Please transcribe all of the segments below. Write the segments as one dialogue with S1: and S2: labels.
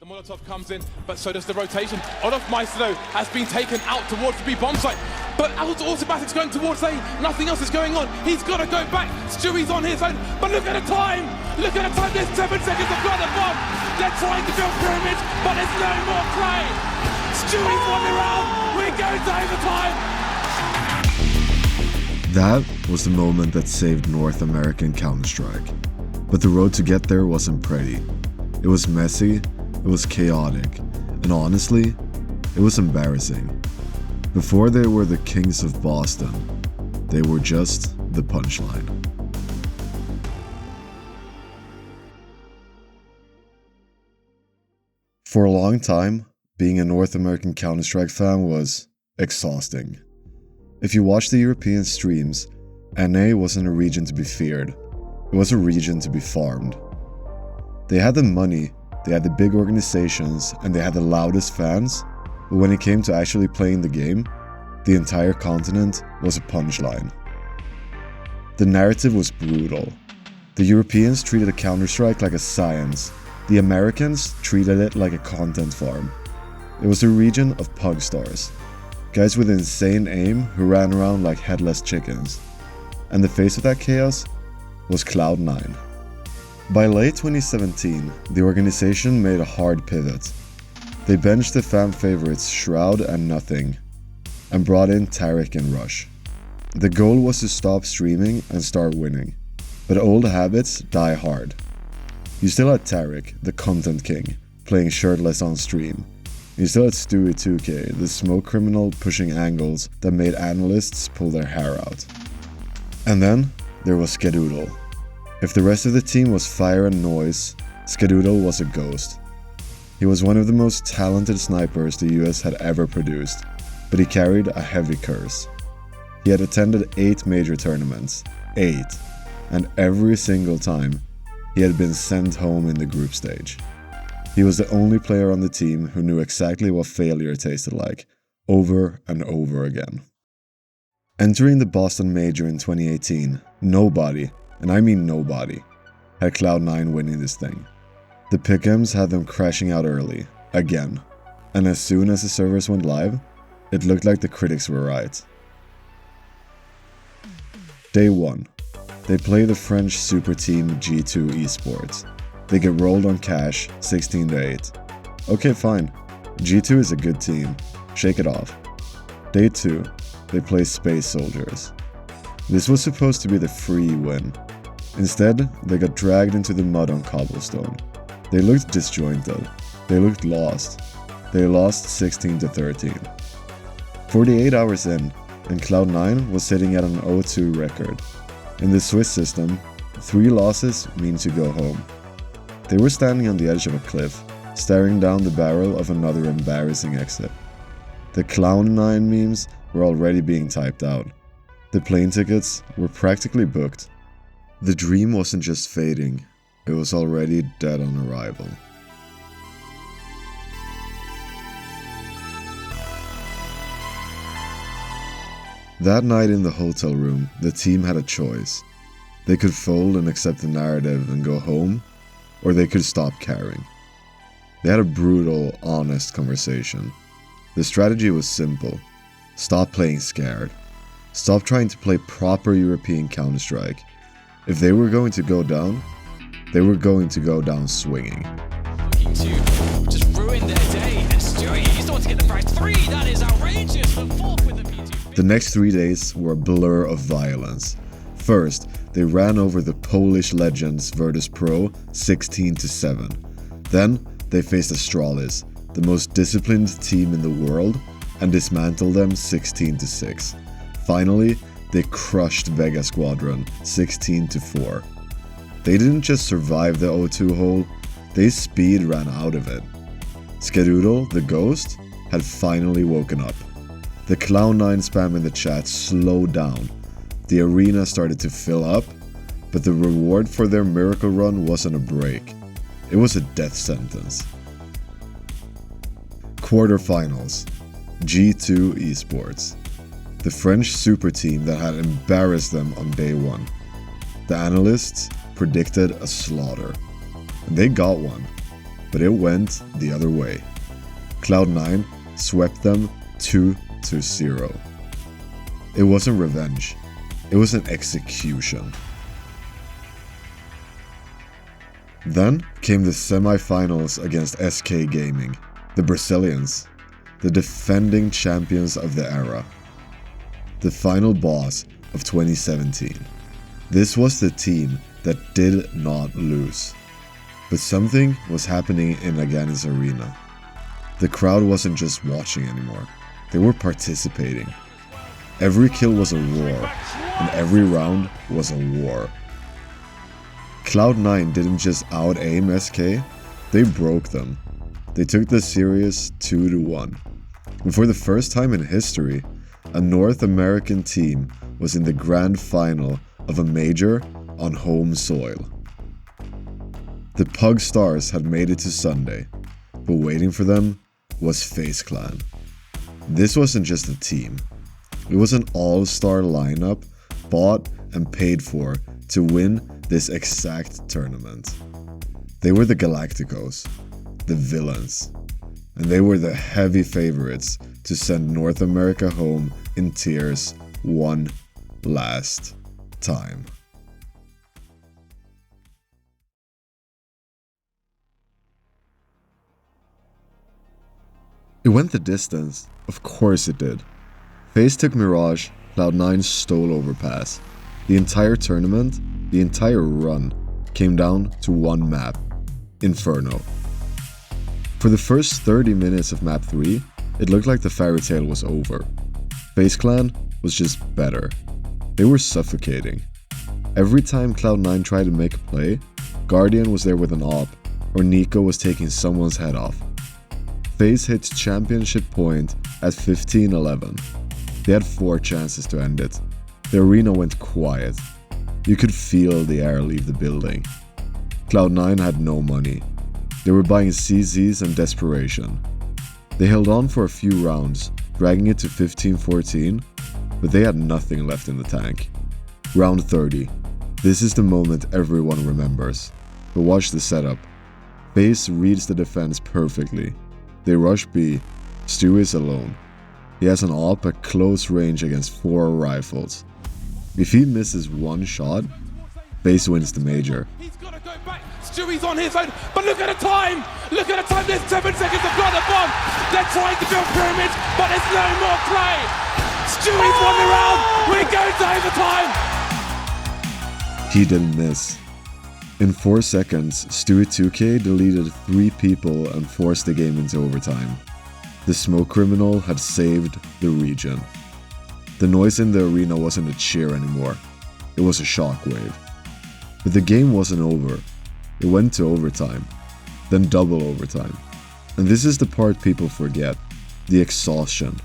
S1: The Molotov comes in, but so does the rotation. Olaf Meister has been taken out towards the B bomb site, but automatic's going towards A. Nothing else is going on. He's got to go back. Stewie's on his own, but look at the time. Look at the time. There's 7 seconds to plant the bomb. They're trying to build pyramids, but there's no more play. Stewie's won the round. We go to overtime.
S2: That was the moment that saved North American Counter-Strike. But the road to get there wasn't pretty. It was messy, it was chaotic, and honestly, it was embarrassing. Before they were the kings of Boston, they were just the punchline. For a long time, being a North American Counter-Strike fan was exhausting. If you watched the European streams, NA wasn't a region to be feared. It was a region to be farmed. They had the money, they had the big organizations, and they had the loudest fans, but when it came to actually playing the game, the entire continent was a punchline. The narrative was brutal. The Europeans treated a Counter-Strike like a science. The Americans treated it like a content farm. It was a region of pug stars. Guys with insane aim who ran around like headless chickens. And the face of that chaos was Cloud9. By late 2017, the organization made a hard pivot. They benched the fan favorites Shroud and Nothing, and brought in Taric and Rush. The goal was to stop streaming and start winning, but old habits die hard. You still had Taric, the content king, playing shirtless on stream. You still had Stewie 2K, the smoke criminal pushing angles that made analysts pull their hair out. And then there was Skedoodle. If the rest of the team was fire and noise, Skedoodle was a ghost. He was one of the most talented snipers the US had ever produced, but he carried a heavy curse. He had attended 8 major tournaments, 8, and every single time, he had been sent home in the group stage. He was the only player on the team who knew exactly what failure tasted like, over and over again. Entering the Boston Major in 2018, nobody, and I mean nobody, had Cloud9 winning this thing. The pick'ems had them crashing out early, again, and as soon as the servers went live, it looked like the critics were right. Day 1. They play the French Superteam G2 Esports. They get rolled on cash 16-8. Okay, fine. G2 is a good team. Shake it off. Day 2. They play Space Soldiers. This was supposed to be the free win. Instead, they got dragged into the mud on cobblestone. They looked disjointed. They looked lost. They lost 16-13. 48 hours in, and Cloud9 was sitting at an 0-2 record. In the Swiss system, 3 losses means you go home. They were standing on the edge of a cliff, staring down the barrel of another embarrassing exit. The Cloud9 memes were already being typed out. The plane tickets were practically booked. The dream wasn't just fading, it was already dead on arrival. That night in the hotel room, the team had a choice. They could fold and accept the narrative and go home, or they could stop caring. They had a brutal, honest conversation. The strategy was simple. Stop playing scared. Stop trying to play proper European Counter-Strike. If they were going to go down, they were going to go down swinging.
S3: Looking to just ruin their day, and Stewie, he's the one to get the prize 3. That is outrageous. The Volk with the P2.
S2: The next 3 days were a blur of violence. First, they ran over the Polish legends Virtus Pro 16-7. Then, they faced Astralis, the most disciplined team in the world, and dismantled them 16-6. Finally, they crushed Vega Squadron 16-4. They didn't just survive the 0-2 hole, they speed ran out of it. Skedoodle, the ghost, had finally woken up. The Cloud9 spam in the chat slowed down. The arena started to fill up, but the reward for their miracle run wasn't a break. It was a death sentence. Quarterfinals. G2 Esports. The French super team that had embarrassed them on day 1. The analysts predicted a slaughter. And they got one. but it went the other way. Cloud9 swept them 2-0. It wasn't revenge, it was an execution. Then came the semi-finals against SK Gaming, the Brazilians, the defending champions of the era. The final boss of 2017. This was the team that did not lose. But something was happening in Aganis Arena. The crowd wasn't just watching anymore, they were participating. Every kill was a roar, and every round was a war. Cloud9 didn't just out-aim SK, they broke them. They took the series 2-1. And for the first time in history, a North American team was in the grand final of a major on home soil. The Pug Stars had made it to Sunday, but waiting for them was FaZe Clan. This wasn't just a team, it was an all-star lineup bought and paid for to win this exact tournament. They were the Galacticos, the villains, and they were the heavy favorites to send North America home in tears one last time. It went the distance, of course it did. FaZe took Mirage, Cloud9 stole Overpass. The entire tournament, the entire run, came down to one map, Inferno. For the first 30 minutes of map 3, it looked like the fairy tale was over. FaZe Clan was just better. They were suffocating. Every time Cloud9 tried to make a play, Guardian was there with an AWP, or Nico was taking someone's head off. FaZe hit championship point at 15-11. They had 4 chances to end it. The arena went quiet. You could feel the air leave the building. Cloud9 had no money. They were buying CZs and desperation. They held on for a few rounds, dragging it to 15-14, but they had nothing left in the tank. Round 30. This is the moment everyone remembers. But watch the setup. FaZe reads the defense perfectly. They rush B. Stu is alone. He has an AWP at close range against 4 rifles. If he misses one shot, FaZe wins the major.
S1: He's got to go back. Stewie's on his own, but look at the time! Look at the time, there's 7 seconds to blow the bomb! They're trying to build pyramids, but there's no more play! Stewie's won the round! We're going to overtime!
S2: He didn't miss. In 4 seconds, Stewie 2K deleted 3 people and forced the game into overtime. The smoke criminal had saved the region. The noise in the arena wasn't a cheer anymore, it was a shockwave. But the game wasn't over. It went to overtime, then double overtime. And this is the part people forget, the exhaustion.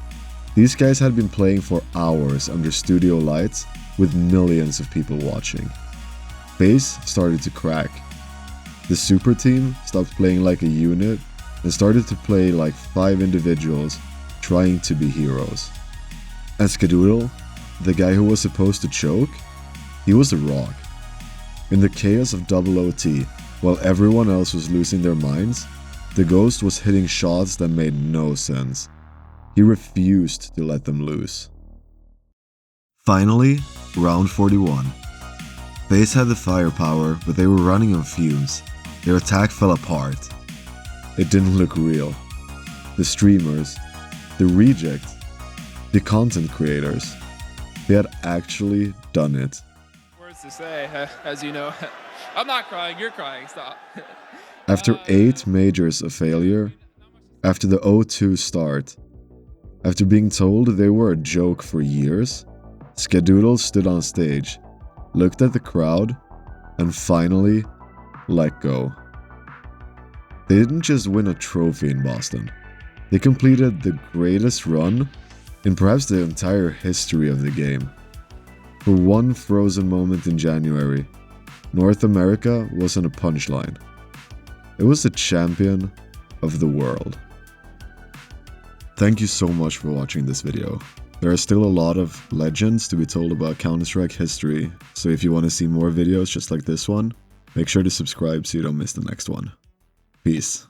S2: These guys had been playing for hours under studio lights with millions of people watching. FaZe started to crack. The Superteam stopped playing like a unit and started to play like 5 individuals trying to be heroes. And Skadoodle, the guy who was supposed to choke, he was a rock. In the chaos of double OT, while everyone else was losing their minds, the Ghost was hitting shots that made no sense. He refused to let them lose. Finally, round 41. FaZe had the firepower, but they were running on fumes. Their attack fell apart. It didn't look real. The streamers, the reject, the content creators, they had actually done it.
S4: Words to say, as you know. I'm not crying, you're crying, stop.
S2: After 8 majors of failure, after the 0-2 start, after being told they were a joke for years, Skadoodle stood on stage, looked at the crowd, and finally let go. They didn't just win a trophy in Boston, they completed the greatest run in perhaps the entire history of the game. For one frozen moment in January, North America wasn't a punchline. It was the champion of the world. Thank you so much for watching this video. There are still a lot of legends to be told about Counter-Strike history, so if you want to see more videos just like this one, make sure to subscribe so you don't miss the next one. Peace.